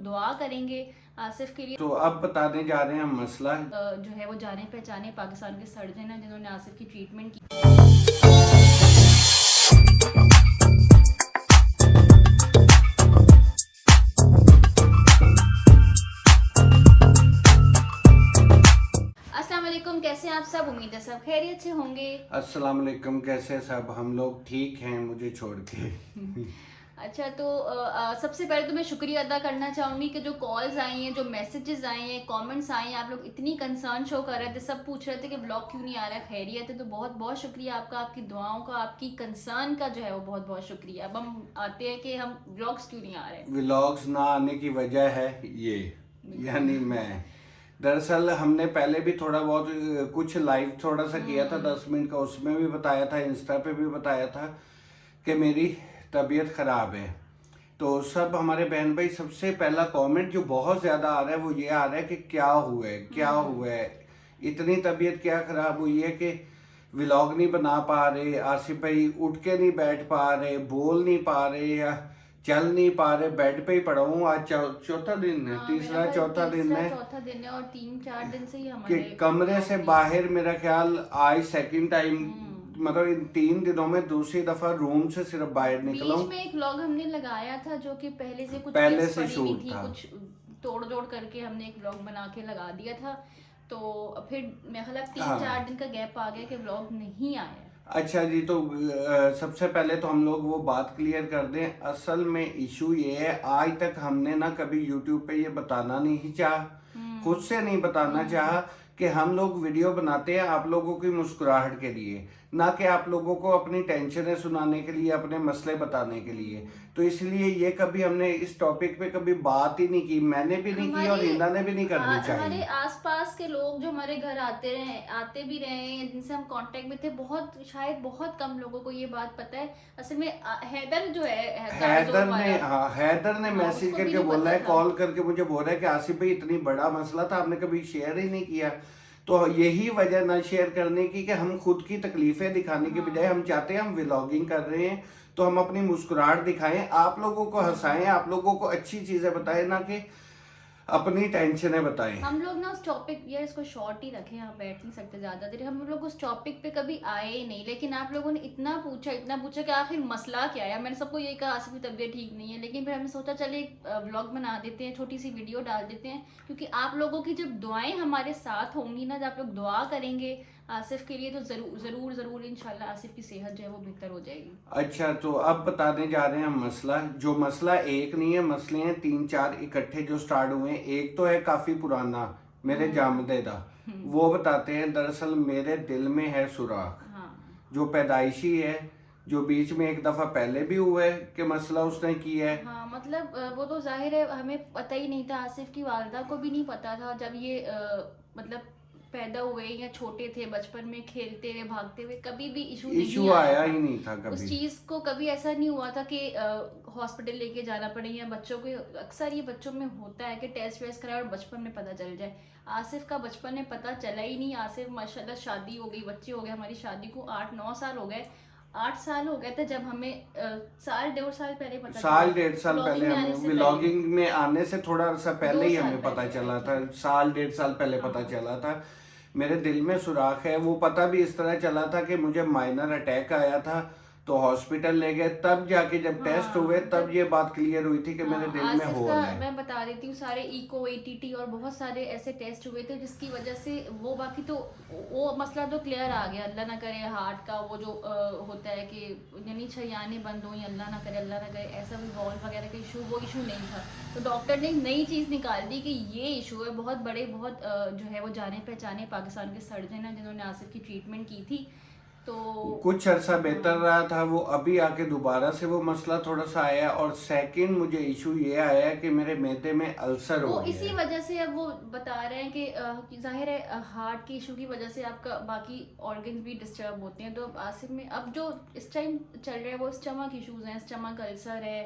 दुआ करेंगे आसिफ के लिए। तो अब बताने जा रहे हैं हम मसला जो है वो जाने पहचाने पाकिस्तान के सर्जन हैं जिन्होंने आसिफ की ट्रीटमेंट की। अस्सलाम वालेकुम, कैसे हैं आप सब? उम्मीद है सब खैरियत से होंगे। अस्सलाम वालेकुम, कैसे सब? हम लोग ठीक हैं, मुझे छोड़ के। अच्छा, तो सबसे पहले तो मैं शुक्रिया अदा करना चाहूँगी कि जो कॉल्स आई हैं, जो मैसेजेस आए हैं, कमेंट्स आए हैं, आप लोग इतनी कंसर्न शो कर रहे थे, सब पूछ रहे थे कि व्लॉग क्यों नहीं आ रहा है, खैरियत है? तो बहुत बहुत शुक्रिया आपका, आपकी दुआओं का, आपकी कंसर्न का जो है वो बहुत बहुत शुक्रिया। अब हम आते हैं कि हम व्लॉग्स क्यों नहीं आ रहे। व्लॉग्स ना आने की वजह है ये, यानी मैं दरअसल हमने पहले भी थोड़ा बहुत कुछ लाइव थोड़ा सा किया था 10 मिनट का, उसमें भी बताया था, इंस्टा पे भी बताया था कि मेरी तबीयत ख़राब है। तो सब हमारे बहन भाई, सबसे पहला कमेंट जो बहुत ज़्यादा आ रहा है वो ये आ रहा है कि क्या हुआ है, क्या हुआ है, इतनी तबीयत क्या ख़राब हुई है कि व्लॉग नहीं बना पा रहे, आसिफ भाई उठ के नहीं बैठ पा रहे, बोल नहीं पा रहे या चल नहीं पा रहे, बेड पे ही पड़ा हूँ। आज चौथा दिन है, तीसरा चौथा दिन है चौथा दिन है और 3-4 दिन से ही कि हमारे कमरे से बाहर मेरा ख्याल आज सेकंड टाइम, मतलब इन 3 दिनों में दूसरी दफा रूम से सिर्फ बाहर निकला बीच हूँ। में एक व्लॉग हमने लगाया था जो कि पहले से कुछ पहले clips से पड़ी हुई शूट थी, था। कुछ तोड़ जोड़ करके हमने एक व्लॉग बना के लगा दिया था। तो फिर मेरे ख्याल 3-4 दिन का गैप आ गया कि व्लॉग नहीं आया। अच्छा जी, तो सबसे पहले तो हम लोग वो बात क्लियर कर दें। असल में इशू ये है, आज तक हमने ना कभी यूट्यूब पे ये बताना नहीं चाहा, खुद से नहीं बताना चाहा कि हम लोग वीडियो बनाते हैं आप लोगों की मुस्कुराहट के लिए, ना कि आप लोगों को अपनी टेंशनें सुनाने के लिए, अपने मसले बताने के लिए। तो इसलिए ये कभी हमने इस टॉपिक पे कभी बात ही नहीं की, मैंने भी नहीं की और हिंदा ने भी नहीं करनी हमारे चाहिए। आसपास के लोग जो हमारे घर आते भी रहे हैं, जिनसे हम कांटेक्ट में थे, बहुत शायद बहुत कम लोगों को ये बात पता है। असल में हैदर जो है कारजोर वाला, हाँ, हैदर ने हाँ, मैसेज उसको भी करके नहीं बोला पता है, था। कॉल करके मुझे बोल रहा है कि आसिफ भाई इतनी बड़ा मसला था, आपने कभी शेयर ही नहीं किया। तो यही वजह ना शेयर करने की कि हम खुद की तकलीफें दिखाने की बजाय हम चाहते हैं, हम व्लॉगिंग कर रहे हैं तो हम अपनी मुस्कुराहट दिखाएं, आप लोगों को हंसाएं, आप लोगों को अच्छी चीजें बताएं, ना कि अपनी टेंशनें बताएं। हम लोग ना उस टॉपिक, यार इसको शॉर्ट ही रखें, हम बैठ नहीं सकते ज़्यादा देर, हम लोग उस टॉपिक पे कभी आए ही नहीं। लेकिन आप लोगों ने इतना पूछा कि आखिर मसला क्या है। मैंने सबको यही कहा आसिफ की तबीयत ठीक नहीं है, लेकिन फिर हमने सोचा चले एक व्लॉग बना देते हैं, छोटी सी वीडियो डाल देते हैं, क्योंकि आप लोगों की जब दुआएं हमारे साथ होंगी ना, जब आप लोग दुआ करेंगे आसिफ के लिए, तो ज़रूर ज़रूर ज़रूर इंशाल्लाह आसिफ की सेहत जो है वो बेहतर हो जाएगी। अच्छा, तो अब बताने जा रहे हैं हम मसला, जो मसला एक नहीं है, मसले हैं 3-4 इकट्ठे जो स्टार्ट हुए हैं। एक तो है काफी पुराना, मेरे जामदे दा, वो बताते हैं। दरअसल मेरे दिल में है सुराख, हाँ जो पैदाइशी है, जो बीच में एक दफा पहले भी हुआ है कि मसला उसने किया है। हाँ, मतलब वो तो जाहिर है हमें पता ही नहीं था, आसिफ की वालदा को भी नहीं पता था जब ये मतलब पैदा हुए या छोटे थे, बचपन में खेलते हुए भागते हुए, कभी भी इशू नहीं आया आया ही था। नहीं था उस कभी। चीज़ को कभी ऐसा नहीं हुआ था कि हॉस्पिटल लेके जाना पड़े, या बच्चों को अक्सर ये बच्चों में होता है कि टेस्ट वेस्ट कराए और बचपन में पता चल जाए। आसिफ का बचपन में पता चला ही नहीं। आसिफ माशाल्लाह शादी हो गई, बच्चे हो गए, हमारी शादी को 8-9 साल हो गए। 8 साल हो गए थे जब हमें साल 1.5 साल पहले पता साल चला। 1.5 साल पहले व्लॉगिंग में आने हमें, से पहले, व्लॉगिंग में आने से थोड़ा सा पहले 2 ही साल हमें पता पहले आई चला था, थिंक। साल 1.5 साल पहले पता हाँ चला था। मेरे दिल में सुराख है। वो पता भी इस तरह चला था कि मुझे माइनर अटैक आया था, तो हॉस्पिटल ले गए, तब जाके जब टेस्ट हुए हाँ, तब ये बात क्लियर हुई थी कि मेरे दिल में आसिफ का होल है। मैं बता देती हूँ, सारे इको एटीटी और बहुत सारे ऐसे टेस्ट हुए थे जिसकी वजह से वो, बाकी तो वो मसला तो क्लियर आ गया। अल्लाह ना करे हार्ट का वो जो होता है कि यानी छयाने बंद हो, या अल्लाह ना करे ऐसा भी वॉल्व वगैरह का इशू, वो इशू नहीं था। तो डॉक्टर ने एक नई चीज़ निकाल दी कि ये इशू है। बहुत बड़े, बहुत जो है वो जाने पहचाने पाकिस्तान के सर्जन हैं जिन्होंने आसिफ की ट्रीटमेंट की थी। तो कुछ अरसा बेहतर रहा था वो, अभी आके दोबारा से वो मसला थोड़ा सा आया। और सेकंड मुझे इशू ये आया है कि मेरे मैदे में अल्सर हो वो गया इसी है। वजह से अब वो बता रहे हैं कि जाहिर है हार्ट के इशू की वजह से आपका बाकी ऑर्गन्स भी डिस्टर्ब होते हैं। तो अब आसिफ में अब जो इस टाइम चल रहा है वो स्टमक इश्यूज हैं, स्टमक अल्सर है,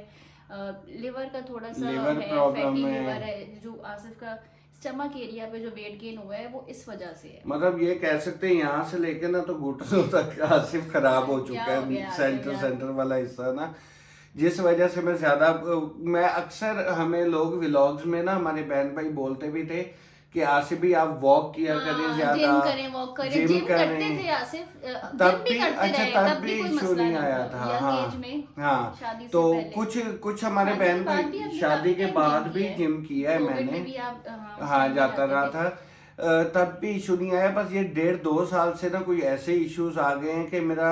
लिवर का थोड़ा सा लिवर है, प्रॉब्लम फैटी है। लिवर है, जो आसिफ का स्टमक एरिया पे जो वेट गेन हुआ है वो इस वजह से है। मतलब ये कह सकते हैं यहाँ से लेके ना तो घुटनों तक आसिफ खराब हो क्या चुका हो है, गया आसिफ सेंटर यार? सेंटर वाला हिस्सा ना। जिस वजह से मैं ज्यादा मैं अक्सर हमें लोग व्लॉग्स में ना हमारे बहन भाई बोलते भी थे कि आसिफ भी आप वॉक किया करें ज्यादा, जिम करें, वॉक करें, जिम जिम करते करें। थे आसिफ, तब जिम भी भी करते अच्छा, रहे, तब तब भी भी कोई इशू मसला नहीं नहीं आया था था। यंग हाँ एज में, हाँ, शादी से तो पहले। कुछ हमारे शादी के बहन बाद भी भाई, हमने शादी काफी के टाइम बाद जिम भी किया है। जिम किया है कोविड मैंने। में भी आप हाँ, जिम जाता जाते रहा थे। था। तब भी इशू नहीं आया, बस ये 1.5-2 साल से ना कोई ऐसे इश्यूज आ गए हैं कि मेरा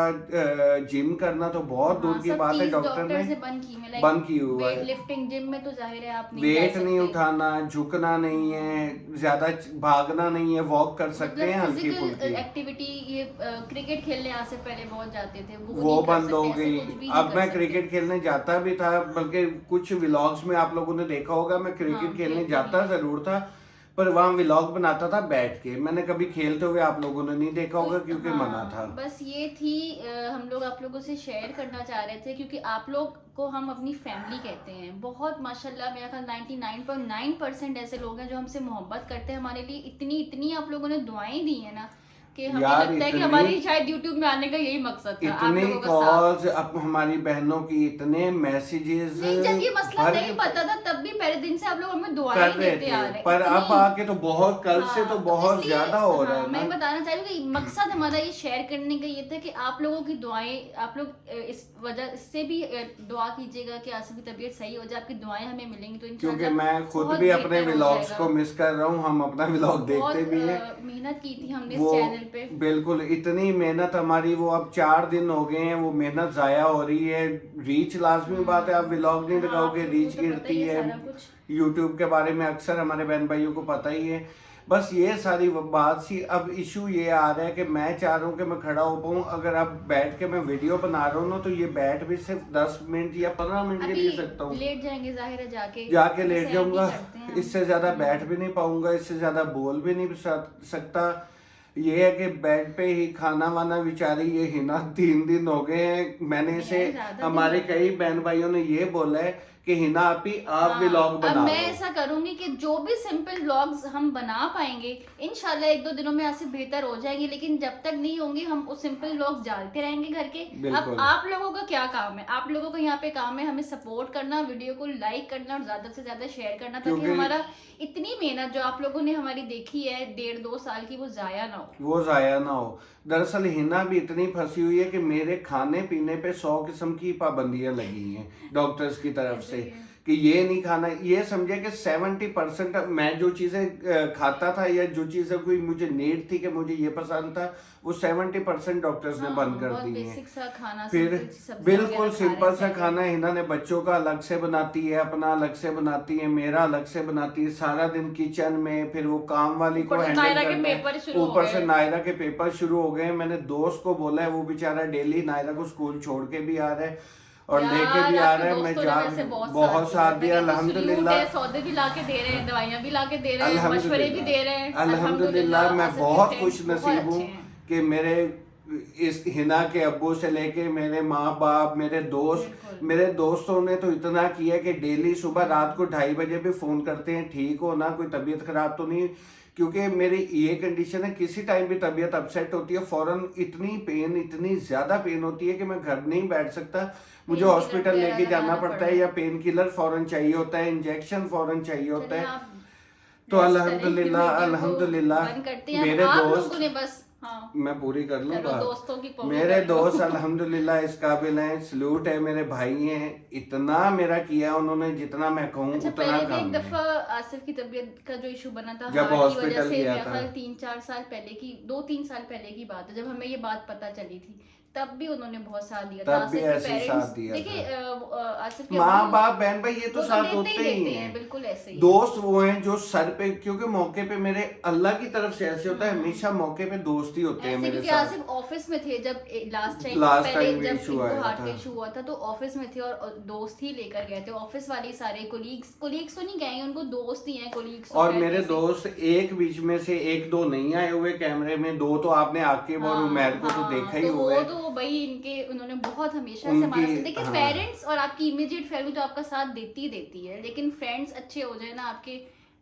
जिम करना तो बहुत दूर हाँ, की सब बात है, चीज डॉक्टर डॉक्टर ने से बंद की मैं, बंद की हुआ वेट है। लिफ्टिंग जिम में तो जाहिर है आप नहीं जा वेट नहीं सकते। उठाना, झुकना नहीं है, ज्यादा भागना नहीं है, वॉक कर सकते मतलब हैं हल्की फिजिकल फुल्की, एक्टिविटी, ये क्रिकेट खेलने आज से पहले बहुत जाते थे, वो वो नहीं कर बंद हो सकते, ऐसे गई। कुछ भी नहीं अब कर मैं सकते। क्रिकेट खेलने जाता भी था, बल्कि कुछ व्लॉग्स में आप लोगों ने देखा होगा मैं क्रिकेट हाँ, खेलने खेलते जाता भी हैं। जरूर था, पर वहां व्लॉग बनाता था बैठ के। मैंने कभी खेलते हुए आप लोगों ने नहीं देखा होगा, क्योंकि मना था। बस ये थी, हम लोग आप लोगों से शेयर करना चाह रहे थे, क्योंकि आप लोग को हम अपनी फैमिली कहते हैं। बहुत माशाल्लाह, मेरा ख्याल 99.9% ऐसे लोग हैं जो हमसे मोहब्बत करते हैं। हमारे लिए इतनी इतनी आप लोगों ने दुआएं दी है ना, कि हमें यार लगता है कि हमारी शायद यूट्यूब में आने का यही मकसद था, आप इतने लोगों का साथ। कॉल्स, अब हमारी बहनों की इतने मैसेजेस नहीं, जब ये मसला नहीं पता था तब भी पहले दिन से आप लोग हमें कर दुआएं रहे देते आ थे, रहे हैं, पर अब इतनी। आके तो बहुत, कल से तो हाँ, बहुत इसलिए, ज्यादा हो रहा है ना। मैं बताना चाह रही हूँ कि मकसद हमारा ये शेयर करने का ये था कि आप लोगों की दुआएं, आप लोग इस वजह इससे भी दुआ कीजिएगा कि आसिफ की तबीयत सही हो जाए, आपकी दुआएं हमें मिलेंगी तो इंशाल्लाह। क्योंकि मैं खुद बहुत भी अपने बेहतर हो व्लॉग्स जाएगा। को मिस कर रहा हूँ, हम अपना व्लॉग बहुत देखते भी हैं। मेहनत की थी हमने इस वो चैनल पे। बिल्कुल, इतनी मेहनत हमारी, वो अब 4 दिन हो गए हैं, वो मेहनत जाया हो रही है। रीच लाजमी बात है, आप व्लॉग नहीं हाँ, लगाओगे, आप लोगों रीच को तो पता गिरती ही है। सारा कुछ। यूट्यूब के बारे में अक्सर हमारे बहन भाइयों को पता ही है। बस ये सारी बात सी, अब इशू ये आ रहा है कि मैं चाह रहा हूँ कि मैं खड़ा हो पाऊँ। अगर आप बैठ के मैं वीडियो बना रहा हूँ ना, तो ये बैठ भी सिर्फ 10 मिनट या 15 मिनट के लिए सकता हूँ। लेट जाएंगे जाहिर है, जाके जाके लेट जैसे जाऊंगा, आप ही करते हैं हम। इससे ज्यादा बैठ भी नहीं पाऊंगा, इससे ज्यादा बोल भी नहीं सकता। ये है कि बेड पे ही खाना वाना, बेचारी ये हिना 3 दिन हो गए हैं, मैंने इसे, यार, ज्यादा दिन हमारे हो गए। कई बहन भाइयों ने ये बोला है कि हिना आप हाँ, व्लॉग अब बना मैं लो। ऐसा करूंगी कि जो भी सिंपल व्लॉग्स हम बना पाएंगे इंशाल्लाह 1-2 दिनों में आसिफ बेहतर हो जाएंगे, लेकिन जब तक नहीं होंगे हम उस सिंपल व्लॉग्स डालते रहेंगे घर के। अब बिल्कुल। आप लोगों का क्या काम है? आप लोगों का यहाँ पे काम है हमें सपोर्ट करना, वीडियो को लाइक करना और ज्यादा से ज्यादा शेयर करना, ताकि क्योंकि हमारा इतनी मेहनत जो आप लोगों ने हमारी देखी है 1.5-2 साल की, वो जाया ना हो। वो जाया ना हो। दरअसल हिना भी इतनी फंसी हुई है कि मेरे खाने पीने पे 100 किस्म की पाबंदियां लगी हैं डॉक्टर्स की तरफ से, कि ये नहीं खाना। ये समझे कि 70% मैं जो चीजें खाता था, या जो चीजें कोई मुझे नीड थी कि मुझे ये पसंद था, वो 70% डॉक्टर्स ने बंद कर बहुत दी है। बेसिक सा खाना, फिर सिंपल सी सब्जियां बिल्कुल वगैरह खा रहे सिंपल सा हैं। खाना हिना ने बच्चों का अलग से बनाती है, अपना अलग से बनाती है, मेरा अलग से बनाती है, सारा दिन किचन में। फिर वो काम वाली को ऊपर से हैंडल नायरा के करना पेपर है, शुरू हो ऊपर गए। से नायरा के पेपर शुरू हो गए। मैंने दोस्त को बोला है, वो बेचारा डेली नायरा को स्कूल छोड़ के भी आ रहा है और यार, लेके भी आ आपके रहा है। मैं दोस्तों ने जा वैसे बहुत साथ दिया, मैं कहती हूँ, अल्हम्दुलिल्लाह। सल्यूट है, सौदे भी लाके दे रहे हैं, दवाइयाँ भी लाके दे रहे हैं, मशवरे भी दे रहे हैं। अल्हम्दुलिल्लाह। मैं आसिफ के बहुत friends खुश बहुत नसीब हूँ अच्छे हैं। कि मेरे इस हिना के अब्बू से लेके मेरे माँ बाप, मेरे दोस्त, बिल्कुल। मेरे दोस्तों ने तो इतना किया कि डेली सुबह रात को 2:30 बजे भी फोन करते हैं, ठीक हो ना, कोई तबीयत खराब तो नहीं। क्योंकि मेरी ये कंडीशन है, किसी टाइम भी तबीयत अपसेट होती है, फौरन इतनी ज्यादा पेन होती है कि मैं घर नहीं बैठ सकता, मुझे पेन हॉस्पिटल किलर लेके वगैरह जाना लगाना पड़ता है, या पेन किलर फौरन चाहिए होता है, इंजेक्शन फौरन चाहिए होता चलिए, है। आप तो rest अल्हम्दुलिल्लाह करें, वीडियो को अल्हम्दुलिल्लाह। बंद करते हैं। मेरे आप दोस्त, लोगों ने बस, हाँ, मैं पूरी कर लूं चलो बात। दोस्तों की पूरी मेरे कर लो। दोस्त अल्हम्दुलिल्लाह इस काबिल हैं, सल्यूट है। मेरे भाई हैं, इतना मेरा किया उन्होंने, जितना मैं कहूँ अच्छा, उतना पहले भी कम एक है। दफा आसिफ की तबीयत का जो इशू बना था जब हार्ट की वजह हॉस्पिटल से, गया मेरा था। ख्याल 3-4 साल पहले की, 2-3 साल पहले की बात है, जब हमें ये बात पता चली थी, तब भी उन्होंने बहुत साथ दिया था। तब भी आसिफ के ऐसे ही पेरेंट्स, साथ दिया देखिए, था। आसिफ के माँ अब्बू, बाप बहन भाई ये तो वो साथ देते होते ही देते हैं। बिल्कुल ऐसे ही। दोस्त वो हैं जो सर पे, क्योंकि मौके पे मेरे अल्लाह की तरफ से ऐसे होता है, हमेशा मौके पे दोस्त ही होते हैं ऐसे, मेरे क्योंकि साथ। आसिफ ऑफिस में थे जब लास्ट टाइम Last पहले time जब issue इनको आया हार्ट का था। इशू हुआ था, तो ऑफिस में थे और दोस्त ही लेकर गए थे। ऑफिस वाले सारे कोलीग्स तो नहीं गए, उनको दोस्त ही हैं, कोलीग्स। और मेरे दोस्त एक बीच में से 1-2 नहीं आए हुए कैमरे में, 2 तो आपने आकिब और उमैर को तो देखा ही तो हुआ वो है। तो भाई इनके, उन्होंने बहुत हमेशा से उनकी, हमारा साथ, देखिए हाँ। पेरेंट्स और आपकी इमीडिएट फैमिली तो आपका साथ देती ही देती है, लेकिन फ्रेंड्स अच्छे हो जाए ना आपके,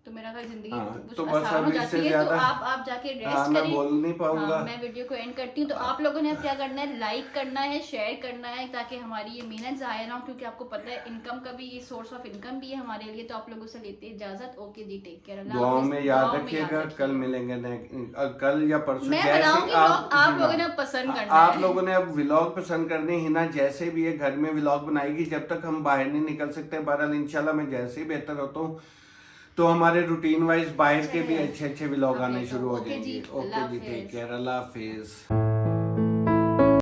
तो मेरा ख्याल जिंदगी हाँ, कुछ तो बस आसान अब हो इससे जाती है। तो ज्यादा आप जाके रेस्ट हाँ मैं करें। बोल नहीं पाऊंगा। हाँ, मैं वीडियो को एंड करती हूँ। तो आप लोगों ने अब क्या करना है, लाइक करना है, शेयर करना है, ताकि हमारी ये मेहनत जाया ना हो, क्योंकि आपको पता है इनकम का भी ये सोर्स ऑफ इनकम भी है हमारे लिए। तो आप लोगों से लेते हैं इजाजत। ओके जी, टेक केयर, अल्लाह दुआओं हाफिज। में याद दुआओं में याद रखिएगा, कल रखिएगा। मिलेंगे कल या परसों मैं जैसे बनाऊंगी आप व्लॉग, आप हिना लोगों ने पसंद हाँ, करना आप है। लोगों ने अब व्लॉग पसंद करने, हिना जैसे भी है घर में व्लॉग बनाएगी जब तक हम बाहर नहीं निकल सकते। बहरहाल इंशाल्लाह मैं जैसे ही बेहतर होता हूँ तो हमारे रूटीन वाइज बाहर के भी चलिए, अच्छे अच्छे व्लॉग आने अपडेट शुरू हो ओके जी, जाएंगे। अल्लाह ओके जी, टेक हाफिज। केयर, अल्लाह हाफिज।